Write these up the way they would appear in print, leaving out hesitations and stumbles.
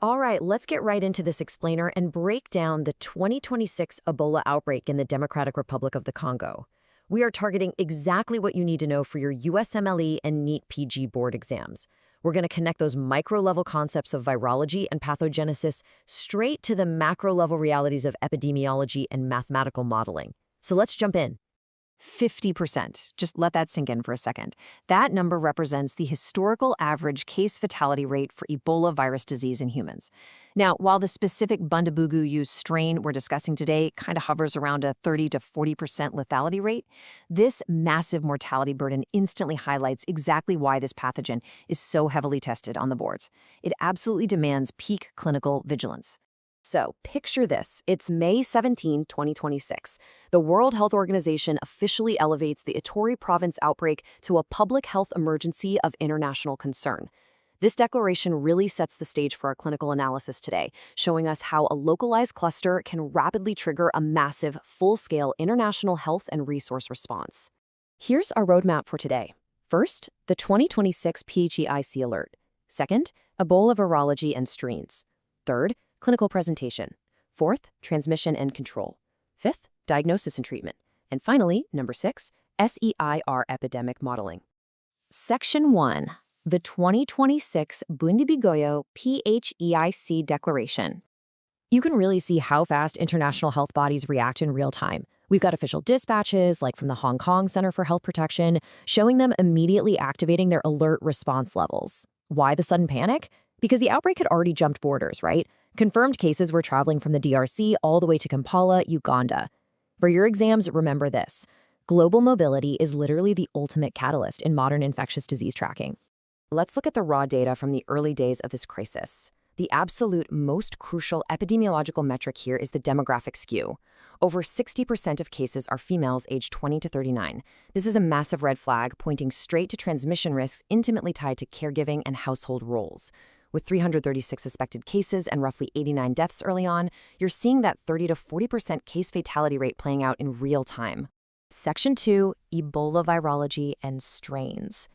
All right, let's get right into this explainer and break down the 2026 Ebola outbreak in the Democratic Republic of the Congo. We are targeting exactly what you need to know for your USMLE and NEET PG board exams. We're going to connect those micro-level concepts of virology and pathogenesis straight to the macro-level realities of epidemiology and mathematical modeling. So let's jump in. 50%. Just let that sink in for a second. That number represents the historical average case fatality rate for Ebola virus disease in humans. Now, while the specific Bundibugya strain we're discussing today kind of hovers around a 30 to 40% lethality rate, this massive mortality burden instantly highlights exactly why this pathogen is so heavily tested on the boards. It absolutely demands peak clinical vigilance. So, picture this. It's May 17, 2026. The World Health Organization officially elevates the Ituri province outbreak to a public health emergency of international concern. This declaration really sets the stage for our clinical analysis today, showing us how a localized cluster can rapidly trigger a massive, full-scale international health and resource response. Here's our roadmap for today. First, the 2026 PHEIC alert. Second, Ebola virology and strains. Third, clinical presentation. Fourth, transmission and control. Fifth, diagnosis and treatment. And finally, number 6, SEIR epidemic modeling. Section 1, the 2026 Bundibugya PHEIC declaration. You can really see how fast international health bodies react in real time. We've got official dispatches, like from the Hong Kong Center for Health Protection, showing them immediately activating their alert response levels. Why the sudden panic? Because the outbreak had already jumped borders, right? Confirmed cases were traveling from the DRC all the way to Kampala, Uganda. For your exams, remember this. Global mobility is literally the ultimate catalyst in modern infectious disease tracking. Let's look at the raw data from the early days of this crisis. The absolute most crucial epidemiological metric here is the demographic skew. Over 60% of cases are females aged 20 to 39. This is a massive red flag pointing straight to transmission risks intimately tied to caregiving and household roles. With 336 suspected cases and roughly 89 deaths early on, you're seeing that 30 to 40% case fatality rate playing out in real time. Section 2, Ebola virology and strains.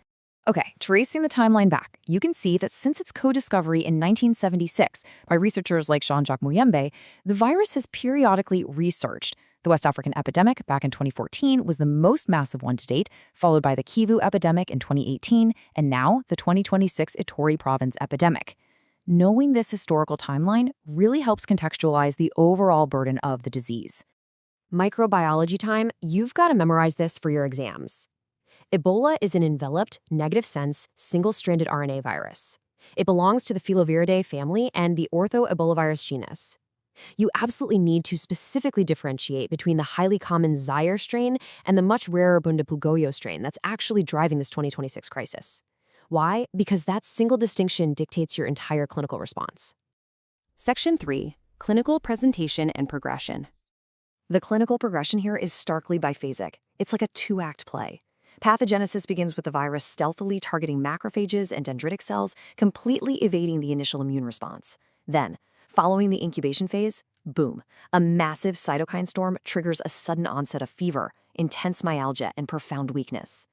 Okay, tracing the timeline back, you can see that since its co-discovery in 1976 by researchers like Jean-Jacques Muyembe, the virus has periodically resurged. The West African epidemic back in 2014 was the most massive one to date, followed by the Kivu epidemic in 2018, and now the 2026 Ituri province epidemic. Knowing this historical timeline really helps contextualize the overall burden of the disease. Microbiology time, you've got to memorize this for your exams. Ebola is an enveloped, negative-sense, single-stranded RNA virus. It belongs to the Filoviridae family and the Ortho-ebolavirus genus. You absolutely need to specifically differentiate between the highly common Zaire strain and the much rarer Bundibugyo strain that's actually driving this 2026 crisis. Why? Because that single distinction dictates your entire clinical response. Section 3, Clinical Presentation and Progression. The clinical progression here is starkly biphasic. It's like a two-act play. Pathogenesis begins with the virus stealthily targeting macrophages and dendritic cells, completely evading the initial immune response. Then, following the incubation phase, boom, a massive cytokine storm triggers a sudden onset of fever, intense myalgia, and profound weakness.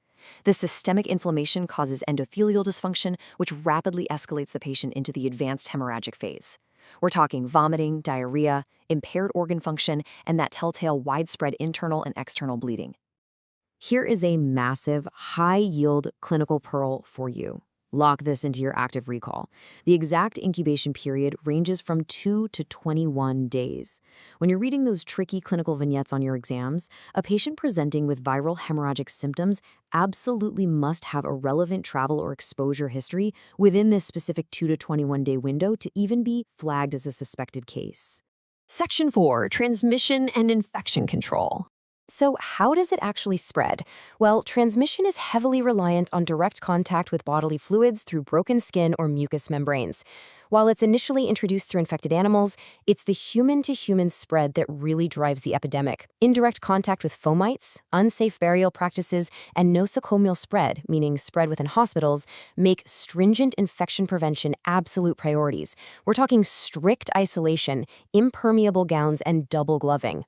The systemic inflammation causes endothelial dysfunction, which rapidly escalates the patient into the advanced hemorrhagic phase. We're talking vomiting, diarrhea, impaired organ function, and that telltale widespread internal and external bleeding. Here is a massive, high-yield clinical pearl for you. Lock this into your active recall. The exact incubation period ranges from 2 to 21 days. When you're reading those tricky clinical vignettes on your exams, a patient presenting with viral hemorrhagic symptoms absolutely must have a relevant travel or exposure history within this specific 2 to 21-day window to even be flagged as a suspected case. Section 4, Transmission and Infection Control. So how does it actually spread? Well, transmission is heavily reliant on direct contact with bodily fluids through broken skin or mucous membranes. While it's initially introduced through infected animals, it's the human-to-human spread that really drives the epidemic. Indirect contact with fomites, unsafe burial practices, and nosocomial spread, meaning spread within hospitals, make stringent infection prevention absolute priorities. We're talking strict isolation, impermeable gowns, and double gloving.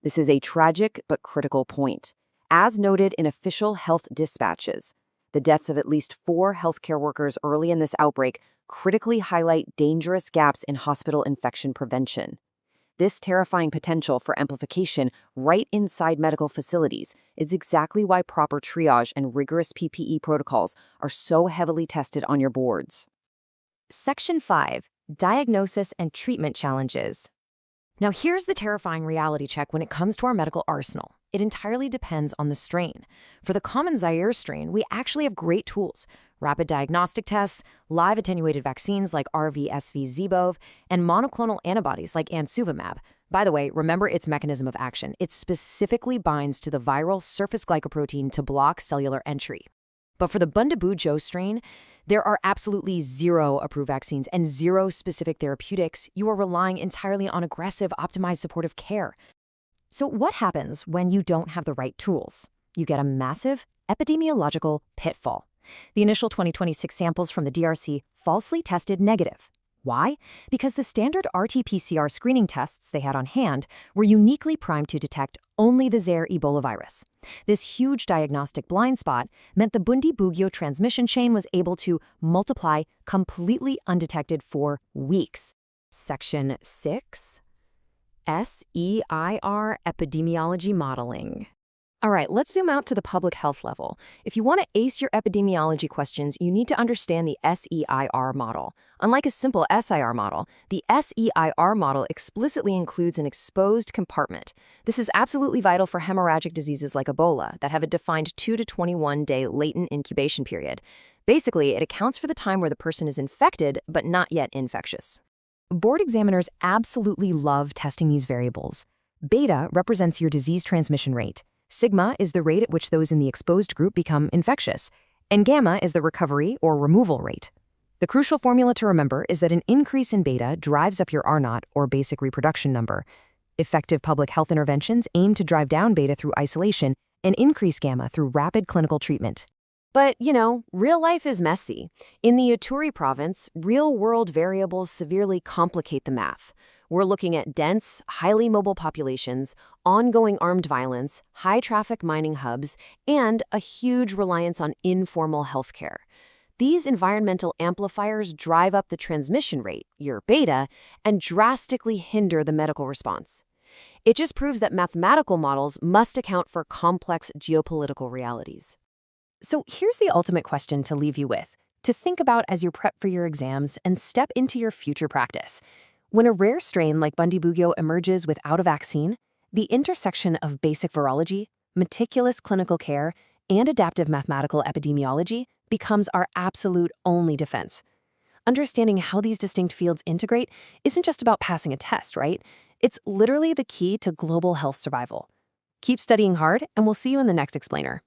This is a tragic but critical point. As noted in official health dispatches, the deaths of at least 4 healthcare workers early in this outbreak critically highlight dangerous gaps in hospital infection prevention. This terrifying potential for amplification right inside medical facilities is exactly why proper triage and rigorous PPE protocols are so heavily tested on your boards. Section 5. Diagnosis and Treatment Challenges. Now here's the terrifying reality check when it comes to our medical arsenal. It entirely depends on the strain. For the common Zaire strain, we actually have great tools: rapid diagnostic tests, live attenuated vaccines like RV-SV-Zebov, and monoclonal antibodies like ansuvimab. By the way, remember its mechanism of action. It specifically binds to the viral surface glycoprotein to block cellular entry. But for the Bundibugya strain, there are absolutely zero approved vaccines and zero specific therapeutics. You are relying entirely on aggressive, optimized supportive care. So what happens when you don't have the right tools? You get a massive epidemiological pitfall. The initial 2026 samples from the DRC falsely tested negative. Why? Because the standard RT-PCR screening tests they had on hand were uniquely primed to detect only the Zaire Ebola virus. This huge diagnostic blind spot meant the Bundibugya transmission chain was able to multiply completely undetected for weeks. Section 6. SEIR Epidemiology Modeling. All right, let's zoom out to the public health level. If you want to ace your epidemiology questions, you need to understand the SEIR model. Unlike a simple SIR model, the SEIR model explicitly includes an exposed compartment. This is absolutely vital for hemorrhagic diseases like Ebola that have a defined 2 to 21-day latent incubation period. Basically, it accounts for the time where the person is infected but not yet infectious. Board examiners absolutely love testing these variables. Beta represents your disease transmission rate. Sigma is the rate at which those in the exposed group become infectious, and gamma is the recovery or removal rate. The crucial formula to remember is that an increase in beta drives up your R0, or basic reproduction number. Effective public health interventions aim to drive down beta through isolation and increase gamma through rapid clinical treatment. But, real life is messy. In the Ituri province, real-world variables severely complicate the math. We're looking at dense, highly mobile populations, ongoing armed violence, high-traffic mining hubs, and a huge reliance on informal healthcare. These environmental amplifiers drive up the transmission rate, your beta, and drastically hinder the medical response. It just proves that mathematical models must account for complex geopolitical realities. So here's the ultimate question to leave you with, to think about as you prep for your exams and step into your future practice. When a rare strain like Bundibugya emerges without a vaccine, the intersection of basic virology, meticulous clinical care, and adaptive mathematical epidemiology becomes our absolute only defense. Understanding how these distinct fields integrate isn't just about passing a test, right? It's literally the key to global health survival. Keep studying hard, and we'll see you in the next explainer.